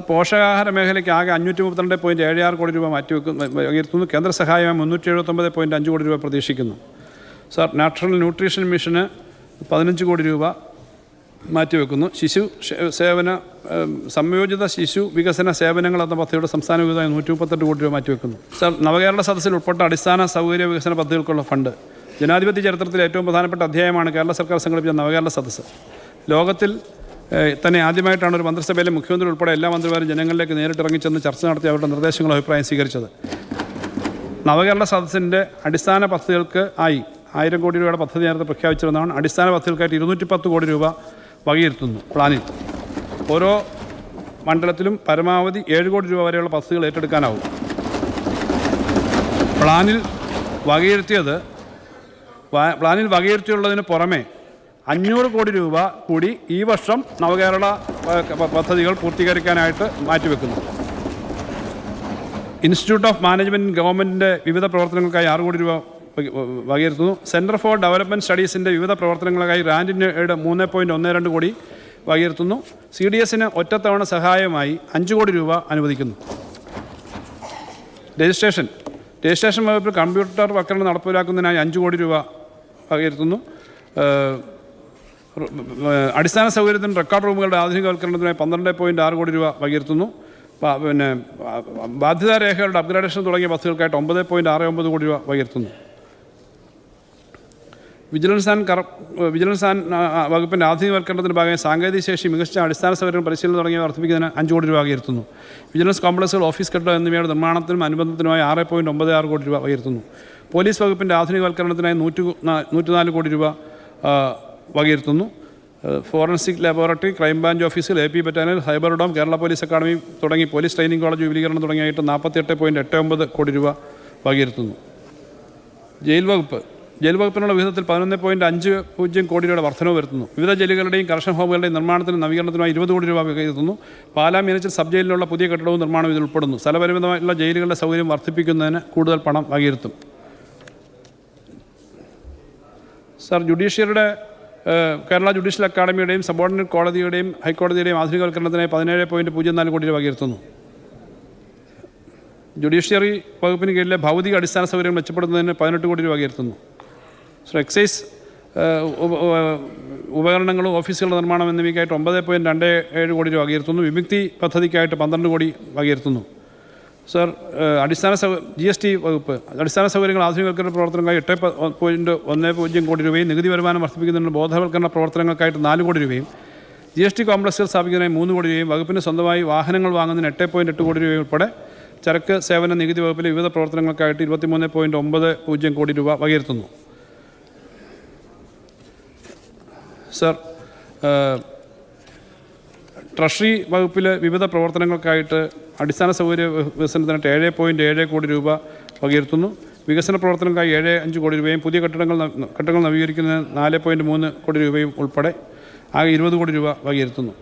പോഷകാഹാര മേഖലയ്ക്ക് ആകെ 532.76 കോടി രൂപ മാറ്റിവെക്കുന്നു. കേന്ദ്ര സഹായമായി 379.5 കോടി രൂപ പ്രതീക്ഷിക്കുന്നു. സർ, നാഷണൽ ന്യൂട്രീഷൻ മിഷന് 15 കോടി രൂപ മാറ്റിവെക്കുന്നു. ശിശു സേവന സംയോജിത ശിശു വികസന സേവനങ്ങൾ എന്ന പദ്ധതിയുടെ സംസ്ഥാന വിഹിതമായി 138 കോടി രൂപ മാറ്റിവെക്കുന്നു. സർ, നവകേരള സദസ്സിൽ ഉൾപ്പെട്ട അടിസ്ഥാന സൗകര്യ വികസന പദ്ധതികൾക്കുള്ള ഫണ്ട്. ജനാധിപത്യ ചരിത്രത്തിലെ ഏറ്റവും പ്രധാനപ്പെട്ട അധ്യായമാണ് കേരള സർക്കാർ സംഘടിപ്പിച്ച നവകേരള സദസ്സ്. ലോകത്തിൽ തന്നെ ആദ്യമായിട്ടാണ് ഒരു മന്ത്രിസഭയിലെ മുഖ്യമന്ത്രി ഉൾപ്പെടെ എല്ലാ മന്ത്രിമാരും ജനങ്ങളിലേക്ക് നേരിട്ടിറങ്ങിച്ചെന്ന് ചർച്ച നടത്തി അവരുടെ നിർദ്ദേശങ്ങളും അഭിപ്രായം സ്വീകരിച്ചത്. നവകേരള സദസ്സിൻ്റെ അടിസ്ഥാന പദ്ധതികൾക്ക് ആയി 1000 കോടി രൂപയുടെ പദ്ധതി നേരത്തെ പ്രഖ്യാപിച്ചിരുന്നതാണ്. അടിസ്ഥാന പദ്ധതികൾക്കായിട്ട് 210 കോടി രൂപ വകയിരുത്തുന്നു. പ്ലാനിൽ ഓരോ മണ്ഡലത്തിലും പരമാവധി 7 കോടി രൂപ വരെയുള്ള പദ്ധതികൾ ഏറ്റെടുക്കാനാവും. പ്ലാനിൽ വകയിരുത്തിയുള്ളതിന് പുറമെ 500 കോടി രൂപ കൂടി ഈ വർഷം നവകേരള പദ്ധതികൾ പൂർത്തീകരിക്കാനായിട്ട് മാറ്റിവെക്കുന്നു. ഇൻസ്റ്റിറ്റ്യൂട്ട് ഓഫ് മാനേജ്മെൻറ്റ് ഗവൺമെൻറ്റിൻ്റെ വിവിധ പ്രവർത്തനങ്ങൾക്കായി 6 കോടി രൂപ വകയിരുത്തുന്നു. സെൻറ്റർ ഫോർ ഡെവലപ്മെൻറ്റ് സ്റ്റഡീസിൻ്റെ വിവിധ പ്രവർത്തനങ്ങൾക്കായി റാൻഡിൻ്റെ 3.12 കോടി വകയിരുത്തുന്നു. CDSന് ഒറ്റത്തവണ സഹായമായി 5 കോടി രൂപ അനുവദിക്കുന്നു. രജിസ്ട്രേഷൻ വകുപ്പിൽ കമ്പ്യൂട്ടർ വൽക്കരണം നടപ്പിലാക്കുന്നതിനായി 5 കോടി രൂപ വകയിരുത്തുന്നു. അടിസ്ഥാന സൗകര്യത്തിന് റെക്കോർഡ് റൂമുകളുടെ ആധുനികവൽക്കരണത്തിനായി 12.6 കോടി രൂപ വകയിരുത്തുന്നു. ബാധ്യതാ രേഖകളുടെ അപ്ഗ്രേഡേഷൻ തുടങ്ങിയ പദ്ധതികൾക്കായിട്ട് 9.69 കോടി രൂപ വകയിരുത്തുന്നു. വിജിലൻസ് ആൻഡ് വകുപ്പിൻ്റെ ആധുനികവൽക്കരണത്തിൻ്റെ ഭാഗമായി സാങ്കേതിക ശേഷി മികച്ച അടിസ്ഥാന സൗകര്യം പരിശീലനം തുടങ്ങിയവ വർദ്ധിപ്പിക്കുന്നതിന് 5 കോടി രൂപ വകയിരുത്തുന്നു. വിജിലൻസ് കോംപ്ലക്സുകൾ, ഓഫീസ് കെട്ടിടം എന്നിവയുടെ നിർമ്മാണത്തിനും അനുബന്ധത്തിനുമായി 6.96 കോടി രൂപ വകയിരുത്തുന്നു. പോലീസ് വകുപ്പിൻ്റെ ആധുനികവൽക്കരണത്തിനായി 104 കോടി രൂപ വകയിരുത്തുന്നു. ഫോറൻസിക് ലബോറട്ടറി, ക്രൈംബ്രാഞ്ച് ഓഫീസുകൾ, AP battalion, cyber dome, Kerala police academy തുടങ്ങി പോലീസ് ട്രെയിനിങ് കോളേജ് വിപുലീകരണം തുടങ്ങിയായിട്ട് 48.89 കോടി രൂപ വകയിരുത്തുന്നു. ജയിൽ വകുപ്പിനുള്ള വിഹിതത്തിൽ 11.50 കോടി രൂപയുടെ വർധനവ് വരുത്തുന്നു. വിവിധ ജയിലുകളുടെയും കർഷക ഹോമുകളുടെയും നിർമ്മാണത്തിനും നവീകരണത്തിനുമായി 20 കോടി രൂപ വകയിരുത്തുന്നു. പാലാ മീനച്ചിൽ സബ് ജയിലിലുള്ള പുതിയ കെട്ടിടവും നിർമ്മാണം ഇതിൽ ഉൾപ്പെടുന്നു. സ്ഥലപരിമിതമായിട്ടുള്ള ജയിലുകളുടെ സൗകര്യം വർദ്ധിപ്പിക്കുന്നതിന് കൂടുതൽ പണം വകയിരുത്തും. സർ, ജുഡീഷ്യറിയുടെ കേരള ജുഡീഷ്യൽ അക്കാദമിയുടെയും സബോർഡിനേറ്റ് കോടതിയുടെയും ഹൈക്കോടതിയുടെയും ആധുനികവൽക്കരണത്തിനായി 17.04 കോടി രൂപ വകയിരുത്തുന്നു. ജുഡീഷ്യറി വകുപ്പിന് കീഴിലെ ഭൗതിക അടിസ്ഥാന സൗകര്യം മെച്ചപ്പെടുത്തുന്നതിന് 18 കോടി രൂപ വകയിരുത്തുന്നു. സോ, എക്സൈസ് ഉപകരണങ്ങളും ഓഫീസുകളുടെ നിർമ്മാണം എന്നിവയ്ക്കായിട്ട് 9.27 കോടി രൂപ വകയിരുത്തുന്നു. വിമുക്തി പദ്ധതിക്കായിട്ട് 12 കോടി വകയിരുത്തുന്നു. സർ, GST വകുപ്പ് അടിസ്ഥാന സൗകര്യങ്ങൾ ആധുനികവൽക്കരണ പ്രവർത്തനങ്ങൾക്കായി 8.10 കോടി രൂപയും നികുതി വരുമാനം വർദ്ധിപ്പിക്കുന്നതിന് ബോധവൽക്കരണ പ്രവർത്തനങ്ങൾക്കായിട്ട് 4 കോടി രൂപയും GST കോംപ്ലക്സുകൾ സ്ഥാപിക്കുന്നതിനായി 3 കോടി രൂപയും വകുപ്പിന് സ്വന്തമായി വാഹനങ്ങൾ വാങ്ങുന്നതിന് 8.8 കോടി രൂപയും ഉൾപ്പെടെ ചരക്ക് സേവന നികുതി വകുപ്പിലെ വിവിധ പ്രവർത്തനങ്ങൾക്കായിട്ട് 23.90 കോടി രൂപ വകയിരുത്തുന്നു. സർ, ട്രഷറി വകുപ്പിലെ വിവിധ പ്രവർത്തനങ്ങൾക്കായിട്ട് അടിസ്ഥാന സൗകര്യ വികസനത്തിനായിട്ട് 7.7 കോടി രൂപ വകയിരുത്തുന്നു. വികസന പ്രവർത്തനങ്ങൾക്കായി 7.5 കോടി രൂപയും പുതിയ കെട്ടിടങ്ങൾ നവീകരിക്കുന്നതിന് 4.3 കോടി രൂപയും ഉൾപ്പെടെ ആകെ 20 കോടി രൂപ വകയിരുത്തുന്നു.